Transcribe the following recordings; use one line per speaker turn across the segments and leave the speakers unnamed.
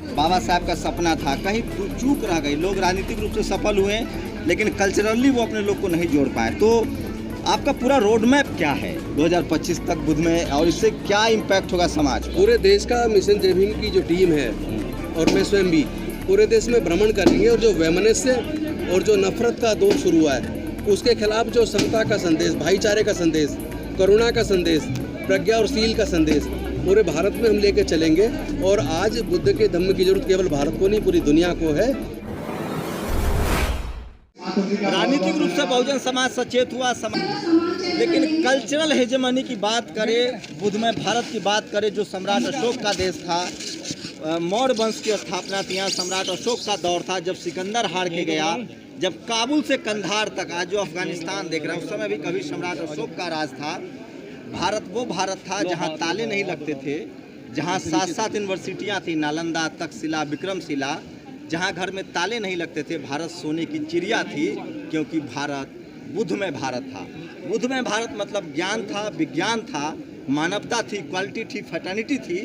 बाबा साहब का सपना था, कहीं चूक रह गई। लोग राजनीतिक रूप से सफल हुए लेकिन कल्चरली वो अपने लोग को नहीं जोड़ पाए। तो आपका पूरा रोड मैप क्या है 2025 तक बुध में, और इससे क्या इम्पैक्ट होगा समाज पर?
पूरे देश का मिशन जय भीम की जो टीम है और मैं स्वयं भी पूरे देश में भ्रमण करेंगे और जो वैमनस्य और जो नफरत का दौर शुरू हुआ है उसके खिलाफ जो समता का संदेश, भाईचारे का संदेश, करुणा का संदेश, प्रज्ञा और शील का संदेश पूरे भारत में हम लेकर चलेंगे। और आज बुद्ध के धम्म की जरूरत केवल भारत को नहीं पूरी दुनिया को है।
राजनीतिक रूप से बहुजन समाज सचेत हुआ लेकिन कल्चरल हेजेमनी की बात करें, बुध में भारत की बात करें, जो सम्राट अशोक का देश था, मौर्य वंश की स्थापना थी, यहाँ सम्राट अशोक का दौर था, जब सिकंदर हार के गया, जब काबुल से कंधार तक, आज जो अफगानिस्तान देख रहे हैं, उस समय भी कभी सम्राट अशोक का राज था। भारत वो भारत था जहाँ ताले नहीं लगते थे, जहाँ 7-7 यूनिवर्सिटियाँ थी, नालंदा, तक्षशिला, विक्रमशिला, जहाँ घर में ताले नहीं लगते थे। भारत सोने की चिड़िया थी, क्योंकि भारत बुध में भारत था। बुध में भारत मतलब ज्ञान था, विज्ञान था, मानवता थी, क्वालिटी थी, फैटर्निटी थी,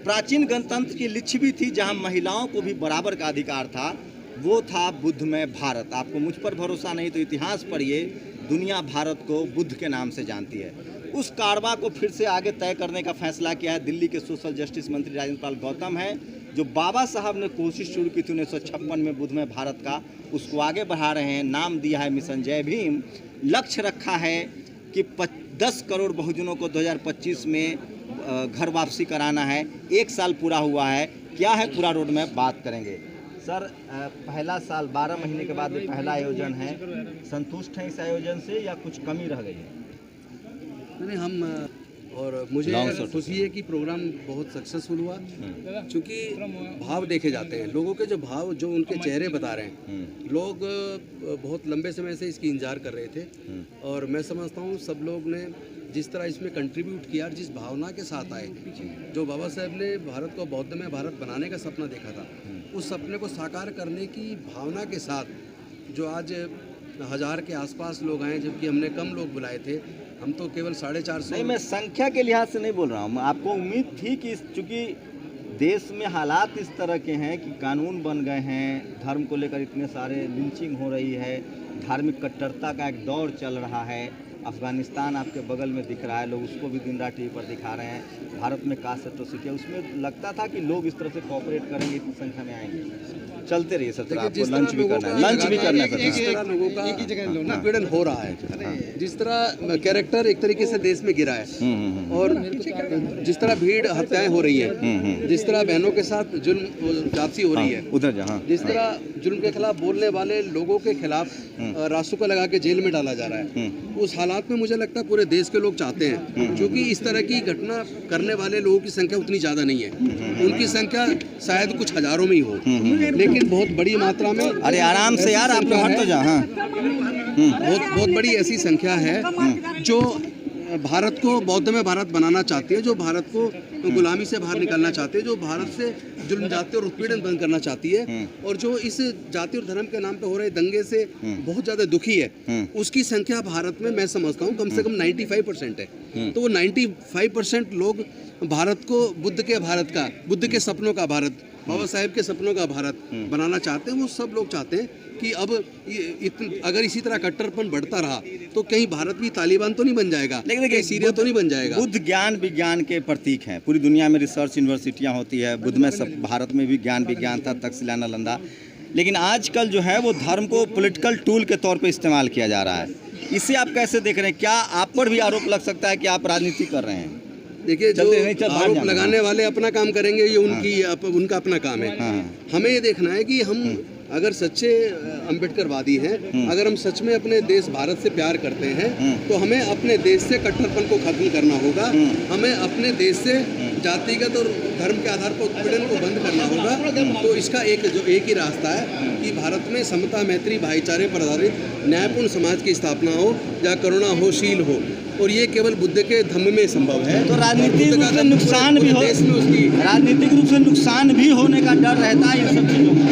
प्राचीन गणतंत्र की लिच्छवी थी, जहाँ महिलाओं को भी बराबर का अधिकार था। वो था बुध में भारत। आपको मुझ पर भरोसा नहीं तो इतिहास पढ़िए, दुनिया भारत को बुद्ध के नाम से जानती है। उस कारवा को फिर से आगे तय करने का फैसला किया है दिल्ली के सोशल जस्टिस मंत्री राजेंद्र पाल गौतम है, जो बाबा साहब ने कोशिश शुरू की थी 1956 में बुध में भारत का, उसको आगे बढ़ा रहे हैं। नाम दिया है मिशन जय भीम। लक्ष्य रखा है कि 10 करोड़ बहुजनों को 2025 में घर वापसी कराना है। 1 साल पूरा हुआ है, क्या है पूरा रोड मैप, बात करेंगे। सर, पहला साल 12 महीने के बाद पहला आयोजन है, संतुष्ट हैं इस आयोजन से या कुछ कमी रह गई है?
नहीं, हम और मुझे खुशी है कि प्रोग्राम बहुत सक्सेसफुल हुआ, क्योंकि भाव देखे जाते हैं, लोगों के जो भाव, जो उनके चेहरे बता रहे हैं। लोग बहुत लंबे समय से इसकी इंतजार कर रहे थे और मैं समझता हूँ सब लोग ने जिस तरह इसमें कंट्रीब्यूट किया, जिस भावना के साथ आए, जो बाबा साहब ने भारत को बौद्ध में भारत बनाने का सपना देखा था, उस सपने को साकार करने की भावना के साथ जो आज 1000 के आसपास लोग आए, जबकि हमने कम लोग बुलाए थे। हम तो केवल 450।
नहीं, मैं संख्या के लिहाज से नहीं बोल रहा हूँ। आपको उम्मीद थी कि चूँकि देश में हालात इस तरह के हैं कि कानून बन गए हैं, धर्म को लेकर इतने सारे लिंचिंग हो रही है, धार्मिक कट्टरता का एक दौर चल रहा है, अफगानिस्तान आपके बगल में दिख रहा है, लोग उसको भी दिन रात टीवी पर दिखा रहे हैं, भारत में कास्ट एट्रोसिटी है, उसमें लगता था कि लोग इस तरह से कोऑपरेट करेंगे, इतनी संख्या में आएंगे। चलते रहिए सर, आपको लंच भी करना है, लंच भी करना है।
जिस तरह लोगों का उत्पीड़न हो रहा है, जिस तरह कैरेक्टर एक तरीके से देश में गिरा है और जिस तरह भीड़ हत्याएं हो रही हैं, जिस तरह बहनों के साथ जुल्म जाति हो रही है,
उधर जहाँ
जिस तरह जुल्म के खिलाफ बोलने वाले लोगों के खिलाफ रासुका लगा के जेल में डाला जा रहा है, उस हालात में मुझे लगता है पूरे देश के लोग चाहते हैं, क्योंकि इस तरह की घटना करने वाले लोगों की संख्या उतनी ज़्यादा नहीं है, उनकी संख्या शायद कुछ हजारों में ही हो, लेकिन बहुत बड़ी मात्रा में।
अरे आराम से यार, आप हट तो जा।
बहुत बड़ी ऐसी संख्या है जो भारत को बौद्ध में भारत बनाना चाहती है, जो भारत को गुलामी से बाहर निकालना चाहती है, जो भारत से जुल्म जाति और उत्पीड़न बंद करना चाहती है, और जो इस जाति और धर्म के नाम पे हो रहे दंगे से बहुत ज़्यादा दुखी है, उसकी संख्या भारत में मैं समझता हूँ कम से कम 95% है। तो वो 95% लोग भारत को बुद्ध के सपनों का भारत, बाबा साहेब के सपनों का भारत बनाना चाहते हैं। वो सब लोग चाहते हैं कि अब अगर इसी तरह कट्टरपन बढ़ता रहा तो कहीं भारत भी तालिबान तो नहीं बन जाएगा, लेकिन देखिए सीरिया तो नहीं बन जाएगा।
बुद्ध ज्ञान विज्ञान के प्रतीक हैं, पूरी दुनिया में रिसर्च यूनिवर्सिटियां होती है, बुद्ध में सब, भारत में भी ज्ञान विज्ञान था, तक्षशिला, नालंदा। लेकिन आजकल जो है वो धर्म को पॉलिटिकल टूल के तौर पर इस्तेमाल किया जा रहा है। इसे आप कैसे देख रहे हैं? क्या आप पर भी आरोप लग सकता है कि आप राजनीति कर रहे हैं?
देखिए, जो आरोप लगाने वाले अपना काम करेंगे, ये उनका अपना काम है। हमें ये देखना है कि हम अगर सच्चे अम्बेडकरवादी हैं, अगर हम सच में अपने देश भारत से प्यार करते हैं, तो हमें अपने देश से कट्टरपन को खत्म करना होगा। हमें अपने देश से जातिगत और धर्म के आधार पर उत्पीड़न को बंद करना होगा। तो इसका एक ही रास्ता है कि भारत में समता, मैत्री, भाईचारे पर आधारित न्यायपूर्ण समाज की स्थापना हो, जहाँ करुणा हो, शील हो, और ये केवल बुद्ध के धम्म में संभव है।
तो राजनीतिक रूप से नुकसान भी हो,
देश में उसकी
राजनीतिक रूप से नुकसान भी होने का डर रहता है इन सब चीज़ों का।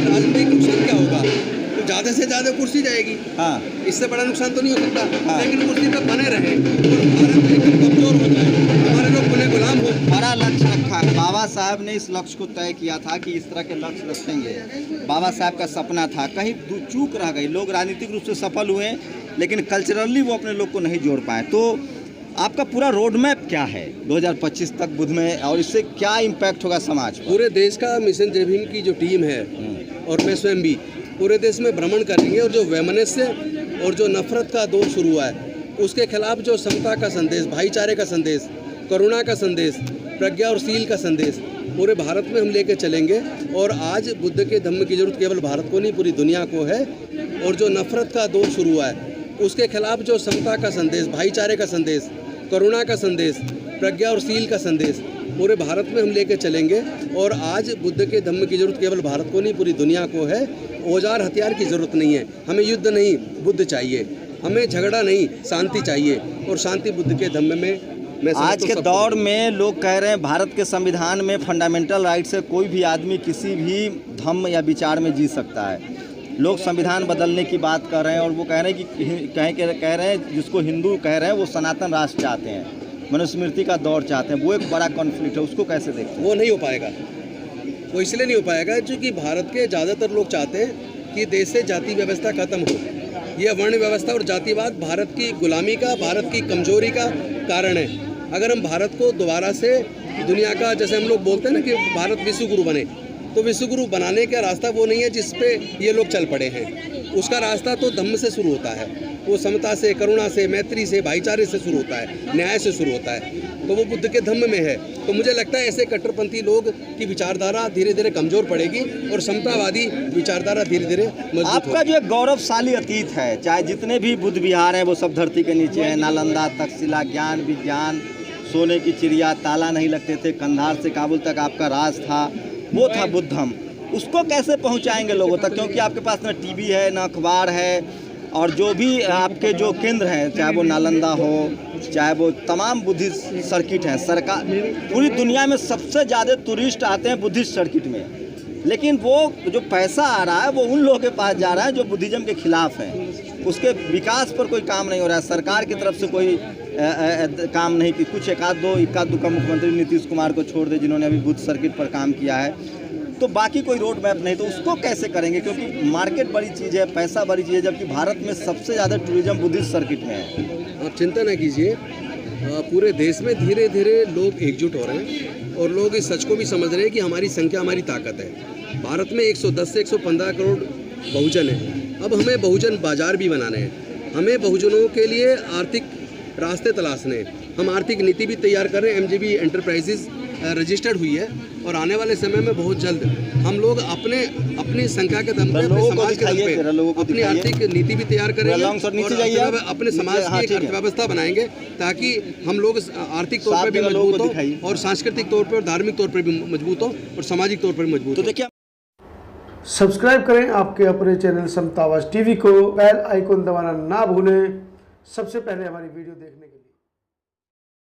राजनीतिक नुकसान क्या होगा? तो ज़्यादा से ज़्यादा कुर्सी जाएगी।
हाँ,
इससे बड़ा नुकसान तो नहीं हो सकता। लेकिन कुर्सी पर बने रहे और भारत एकदम कमजोर हो जाए, हमारे लोग बने मैं गुलाम हूँ।
बड़ा लक्ष्य रखा है। बाबा साहब ने इस लक्ष्य को तय किया था कि इस तरह के लक्ष्य रखेंगे। बाबा साहब का सपना था, कहीं चूक रह गई। लोग राजनीतिक रूप से सफल हुए लेकिन कल्चरली वो अपने लोग को नहीं जोड़ पाए। तो आपका पूरा रोड मैप क्या है 2025 तक बुध में, और इससे क्या इम्पैक्ट होगा समाज पर?
पूरे देश का मिशन जय भीम की जो टीम है और मैं स्वयं भी पूरे देश में भ्रमण करेंगे, और जो वैमनस्य और जो नफरत का दौर शुरू हुआ है उसके खिलाफ जो समता का संदेश, भाईचारे का संदेश, करुणा का संदेश, प्रज्ञा और शील का संदेश पूरे भारत में हम लेके चलेंगे। और आज बुद्ध के धम्म की जरूरत केवल भारत को नहीं, पूरी दुनिया को है। और जो नफरत का दौर शुरू हुआ है उसके खिलाफ जो समता का संदेश, भाईचारे का संदेश, करुणा का संदेश, प्रज्ञा और शील का संदेश पूरे भारत में हम लेके चलेंगे। और आज बुद्ध के धम्म की जरूरत केवल भारत को नहीं, पूरी दुनिया को है। औजार हथियार की जरूरत नहीं है, हमें युद्ध नहीं बुद्ध चाहिए, हमें झगड़ा नहीं शांति चाहिए, और शांति बुद्ध के धम्म में। मैं
आज के दौर में लोग कह रहे हैं भारत के संविधान में फंडामेंटल राइट से कोई भी आदमी किसी भी धम्म या विचार में जी सकता है। लोग संविधान बदलने की बात कर रहे हैं, और वो कह रहे हैं कि कह रहे हैं जिसको हिंदू कह रहे हैं वो सनातन राष्ट्र चाहते हैं, मनुस्मृति का दौर चाहते हैं। वो एक बड़ा कॉन्फ्लिक्ट है, उसको कैसे देखते हैं?
वो नहीं हो पाएगा। वो इसलिए नहीं हो पाएगा क्योंकि भारत के ज़्यादातर लोग चाहते हैं कि देश से जाति व्यवस्था खत्म हो। यह वर्ण व्यवस्था और जातिवाद भारत की गुलामी का, भारत की कमजोरी का कारण है। अगर हम भारत को दोबारा से दुनिया का, जैसे हम लोग बोलते हैं ना कि भारत विश्व गुरु बने, तो विश्व गुरु बनाने का रास्ता वो नहीं है जिस पे ये लोग चल पड़े हैं। उसका रास्ता तो धम्म से शुरू होता है, वो समता से, करुणा से, मैत्री से, भाईचारे से शुरू होता है, न्याय से शुरू होता है। तो वो बुद्ध के धम्म में है। तो मुझे लगता है ऐसे कट्टरपंथी लोग की विचारधारा धीरे धीरे कमजोर पड़ेगी और समतावादी विचारधारा धीरे धीरे मजबूत
आपका जो एक गौरवशाली अतीत है, चाहे जितने भी बुद्ध विहार हैं वो सब धरती के नीचे हैं। नालंदा, तक्षशिला, ज्ञान विज्ञान, सोने की चिड़िया, ताला नहीं लगते थे, कंधार से काबुल तक आपका राज था, वो था बुद्धम। उसको कैसे पहुंचाएंगे लोगों तक? क्योंकि आपके पास ना टीवी है, ना अखबार है, और जो भी आपके जो केंद्र हैं, चाहे वो नालंदा हो, चाहे वो तमाम बुद्धिस्ट सर्किट हैं, सरकार पूरी दुनिया में सबसे ज़्यादा टूरिस्ट आते हैं बुद्धिस्ट सर्किट में। लेकिन वो जो पैसा आ रहा है वो उन लोगों के पास जा रहा है जो बुद्धिज़्म के खिलाफ हैं। उसके विकास पर कोई काम नहीं हो रहा है, सरकार की तरफ से कोई काम नहीं की। कुछ इक्का दुक्का मुख्यमंत्री नीतीश कुमार को छोड़ दे जिन्होंने अभी बुद्ध सर्किट पर काम किया है, तो बाकी कोई रोड मैप नहीं। तो उसको कैसे करेंगे? क्योंकि मार्केट बड़ी चीज़ है, पैसा बड़ी चीज़ है, जबकि भारत में सबसे ज़्यादा टूरिज्म बुद्धिस्ट सर्किट में है।
आप चिंता न कीजिए, पूरे देश में धीरे धीरे लोग एकजुट हो रहे हैं और लोग इस सच को भी समझ रहे हैं कि हमारी संख्या हमारी ताकत है। भारत में 110 से 115 करोड़ बहुजन है। अब हमें बहुजन बाजार भी बनाने हैं, हमें बहुजनों के लिए आर्थिक रास्ते तलाशने हैं। हम आर्थिक नीति भी तैयार कर रहे हैं, MJB एंटरप्राइजेज रजिस्टर्ड हुई है, और आने वाले समय में बहुत जल्द हम लोग अपनी संख्या के दम पे, अपने समाज के दम पे अपनी आर्थिक नीति भी तैयार करेंगे और अपने समाज की एक अर्थव्यवस्था बनाएंगे, ताकि हम लोग आर्थिक तौर पर भी मजबूत हो और सांस्कृतिक तौर पर और धार्मिक तौर पर भी मजबूत हो और सामाजिक तौर पर भी मजबूत हो।
देखिए,
सब्सक्राइब करें आपके अपने चैनल समतावाज टीवी को, बेल आइकन दबाना ना भूलें सबसे पहले हमारी वीडियो देखने के लिए।